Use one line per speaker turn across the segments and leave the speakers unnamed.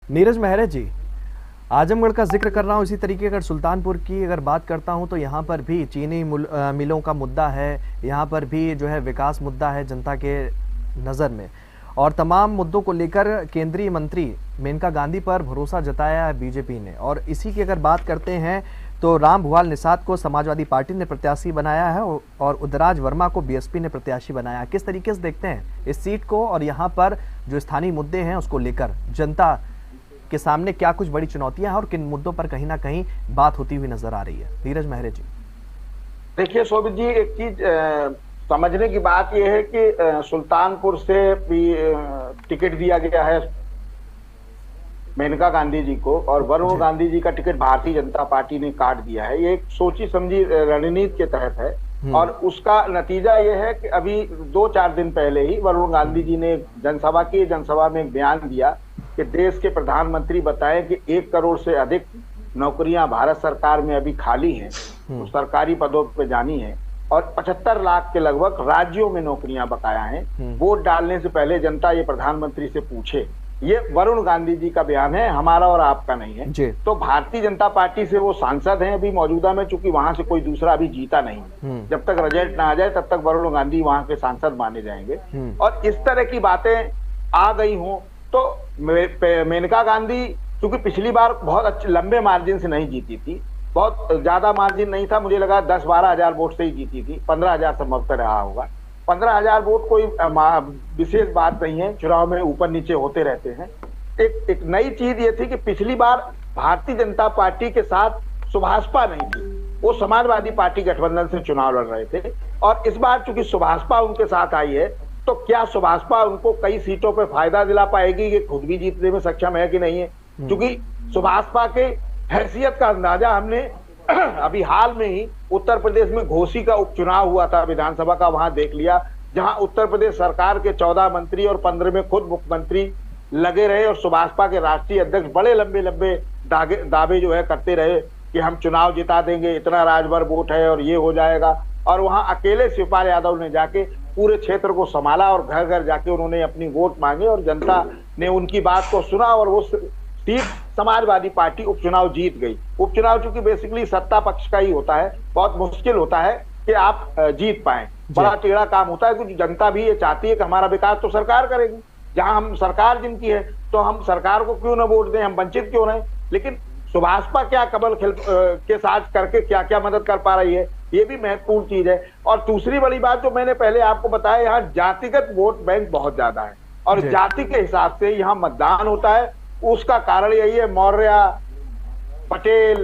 नीरज मेहरा जी, आजमगढ़ का जिक्र कर रहा हूँ। इसी तरीके अगर सुल्तानपुर की अगर बात करता हूँ तो यहाँ पर भी चीनी मिलों का मुद्दा है, यहाँ पर भी जो है विकास मुद्दा है जनता के नज़र में, और तमाम मुद्दों को लेकर केंद्रीय मंत्री मेनका गांधी पर भरोसा जताया है बीजेपी ने। और इसी की अगर बात करते हैं तो राम भुवाल निषाद को समाजवादी पार्टी ने प्रत्याशी बनाया है और उदयराज वर्मा को बीएसपी ने प्रत्याशी बनाया है। किस तरीके से देखते हैं इस सीट को, और यहाँ पर जो स्थानीय मुद्दे हैं उसको लेकर जनता के सामने क्या कुछ बड़ी चुनौतियां हैं और किन मुद्दों पर कहीं ना कहीं बात होती हुई नजर आ रही है? नीरज मेहरा जी।
देखिए शोभित जी, एक चीज समझने की बात यह है कि सुल्तानपुर से भी टिकट दिया गया है मेनका गांधी जी को, और वरुण गांधी जी का टिकट भारतीय जनता पार्टी ने काट दिया है। ये एक सोची समझी रणनीति के तहत है, और उसका नतीजा ये है कि अभी 2-4 दिन पहले ही वरुण गांधी जी ने जनसभा में एक बयान दिया कि देश के प्रधानमंत्री बताए कि 1 करोड़ से अधिक नौकरियां भारत सरकार में अभी खाली हैं, तो सरकारी पदों पे जानी है, और 75 लाख के लगभग राज्यों में नौकरियां बकाया हैं। वोट डालने से पहले जनता ये प्रधानमंत्री से पूछे। ये वरुण गांधी जी का बयान है, हमारा और आपका नहीं है। तो भारतीय जनता पार्टी से वो सांसद हैं अभी मौजूदा में, चूंकि वहां से कोई दूसरा अभी जीता नहीं। जब तक रिजल्ट ना आ जाए तब तक वरुण गांधी वहां के सांसद माने जाएंगे। और इस तरह की बातें आ गई हों तो मेनका गांधी क्योंकि पिछली बार बहुत अच्छे लंबे मार्जिन से नहीं जीती थी, बहुत ज्यादा मार्जिन नहीं था, मुझे लगा 10-12 हजार वोट से ही जीती थी, 15 हजार संभवतः रहा होगा। 15 हजार वोट कोई विशेष बात नहीं है, चुनाव में ऊपर नीचे होते रहते हैं। एक नई चीज ये थी कि पिछली बार भारतीय जनता पार्टी के साथ सुभाषपा नहीं थी, वो समाजवादी पार्टी गठबंधन से चुनाव लड़ रहे थे। और इस बार चूंकि सुभाषपा उनके साथ आई है, तो क्या सुभाषपा उनको कई सीटों पर फायदा दिला पाएगी, ये खुद भी जीतने में सक्षम है कि नहीं है? क्योंकि सुभाषपा के हैसियत का अंदाजा हमने अभी हाल में ही उत्तर प्रदेश में घोसी का उपचुनाव हुआ था विधानसभा का, वहां देख लिया, जहां उत्तर प्रदेश सरकार के 14 मंत्री और 15 में खुद मुख्यमंत्री लगे रहे, और सुभाषपा के राष्ट्रीय अध्यक्ष बड़े लंबे लंबे दावे जो है करते रहे कि हम चुनाव जिता देंगे, इतना राजभर वोट है और ये हो जाएगा। और वहां अकेले शिवपाल यादव ने जाके पूरे क्षेत्र को संभाला और घर घर जाके उन्होंने अपनी वोट मांगे, और जनता ने उनकी बात को सुना और वो सीट समाजवादी पार्टी उपचुनाव जीत गई। उपचुनाव चूंकि बेसिकली सत्ता पक्ष का ही होता है, बहुत मुश्किल होता है कि आप जीत पाए, बड़ा टेढ़ा काम होता है, क्योंकि जनता भी ये चाहती है कि हमारा विकास तो सरकार करेगी, जहां हम सरकार जिनकी है तो हम सरकार को क्यों ना वोट दें, हम वंचित क्यों रहे। लेकिन सुभाषपा क्या कमल के साथ करके क्या क्या मदद कर पा रही है, ये भी महत्वपूर्ण चीज है। और दूसरी बड़ी बात जो मैंने पहले आपको बताया, यहाँ जातिगत वोट बैंक बहुत ज्यादा है, और जाति के हिसाब से यहाँ मतदान होता है। उसका कारण यही है, मौर्य, पटेल,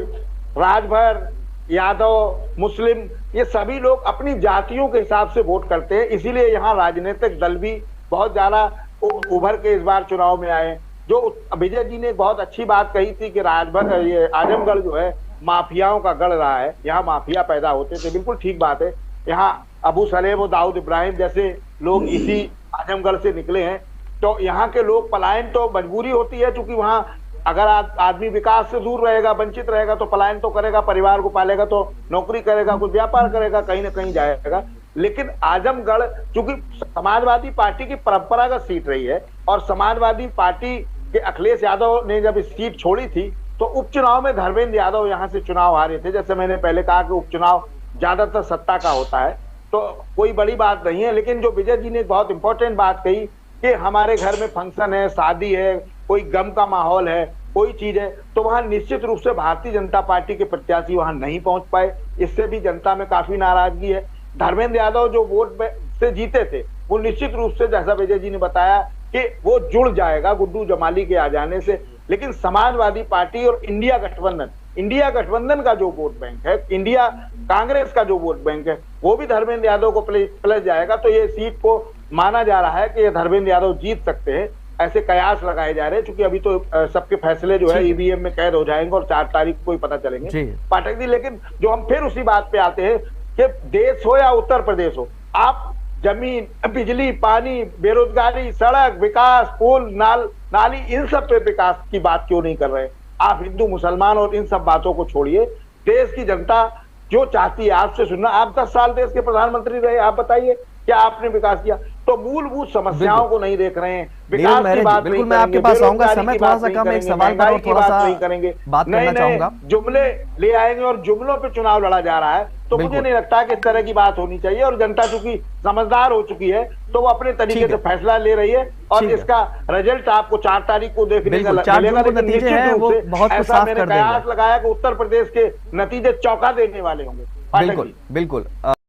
राजभर, यादव, मुस्लिम, ये सभी लोग अपनी जातियों के हिसाब से वोट करते हैं। इसीलिए यहाँ राजनीतिक दल भी बहुत ज्यादा उभर के इस बार चुनाव में आए। जो विजय जी ने बहुत अच्छी बात कही थी कि राजभर ये आजमगढ़ जो है माफियाओं का गढ़ रहा है, यहाँ माफिया पैदा होते थे, बिल्कुल ठीक बात है। यहाँ अबू सलेम और दाऊद इब्राहिम जैसे लोग इसी आजमगढ़ से निकले हैं। तो यहाँ के लोग पलायन तो मजबूरी होती है, क्योंकि वहाँ अगर आदमी विकास से दूर रहेगा, वंचित रहेगा, तो पलायन तो करेगा, परिवार को पालेगा, तो नौकरी करेगा, कुछ व्यापार करेगा, कहीं ना कहीं जाएगा। लेकिन आजमगढ़ चूंकि समाजवादी पार्टी की परंपरागत सीट रही है, और समाजवादी पार्टी के अखिलेश यादव ने जब इस सीट छोड़ी थी तो उपचुनाव में धर्मेंद्र यादव यहाँ से चुनाव हारे थे। जैसे मैंने पहले कहा कि उपचुनाव ज्यादातर सत्ता का होता है, तो कोई बड़ी बात नहीं है। लेकिन जो विजय जी ने बहुत इंपॉर्टेंट बात कही कि हमारे घर में फंक्शन है, शादी है, कोई गम का माहौल है, कोई चीज है, तो वहां निश्चित रूप से भारतीय जनता पार्टी के प्रत्याशी वहां नहीं पहुंच पाए। इससे भी जनता में काफी नाराजगी है। धर्मेंद्र यादव जो वोट से जीते थे, वो निश्चित रूप से जैसा विजय जी ने बताया कि वो जुड़ जाएगा गुड्डू जमाली के आ जाने से। लेकिन समाजवादी पार्टी और इंडिया गठबंधन का जो वोट बैंक है, इंडिया कांग्रेस का जो वोट बैंक है, वो भी धर्मेंद्र यादव को प्लस जाएगा। तो ये सीट को माना जा रहा है कि ये धर्मेंद्र यादव जीत सकते हैं, ऐसे कयास लगाए जा रहे हैं। क्योंकि अभी तो सबके फैसले जो है ईवीएम में कैद हो जाएंगे और 4 तारीख को ही पता चलेंगे पाठक जी। लेकिन जो हम फिर उसी बात पे आते हैं कि देश हो या उत्तर प्रदेश हो, आप जमीन, बिजली, पानी, बेरोजगारी, सड़क, विकास, पुल, नाली, इन सब पे विकास की बात क्यों नहीं कर रहे? आप हिंदू मुसलमान और इन सब बातों को छोड़िए, देश की जनता जो चाहती है आपसे सुनना। आप 10 साल देश के प्रधानमंत्री रहे, आप बताइए क्या आपने विकास किया? तो मूलभूत समस्याओं को नहीं देख रहे हैं,
नीरज
विकास की
मेहरा जी,
बात
बिल्कुल
नहीं
मैं आपके
करेंगे,
पास आऊंगा,
बेरोजगारी
समय
की
थोड़ा
बात
सा
नहीं
कम है, एक
करेंगे,
सवाल पर
महंगाई
और
की
थोड़ा
बात
सा
नहीं करेंगे,
बात
नए
करना
नए
चाहूंगा।
जुमले ले आएंगे और जुमलों पे चुनाव लड़ा जा रहा है। तो मुझे
बिल्कुल
नहीं लगता कि इस तरह की बात होनी चाहिए, और जनता चूंकि समझदार हो चुकी है तो वो अपने तरीके
ठीक
से
है,
फैसला ले रही है, और
ठीक है,
इसका रिजल्ट आपको 4 तारीख को देखने का
बिल्कुल 4
मिलेगा।
जून को
लेकिन
नतीजे
निश्चित
हैं
रूप
वो
से
बहुत कुछ
ऐसा
साफ
मैंने
कर देंगे।
कयास लगाया कि उत्तर प्रदेश के नतीजे चौंका देने वाले होंगे। पाठक
बिल्कुल
जी।
बिल्कुल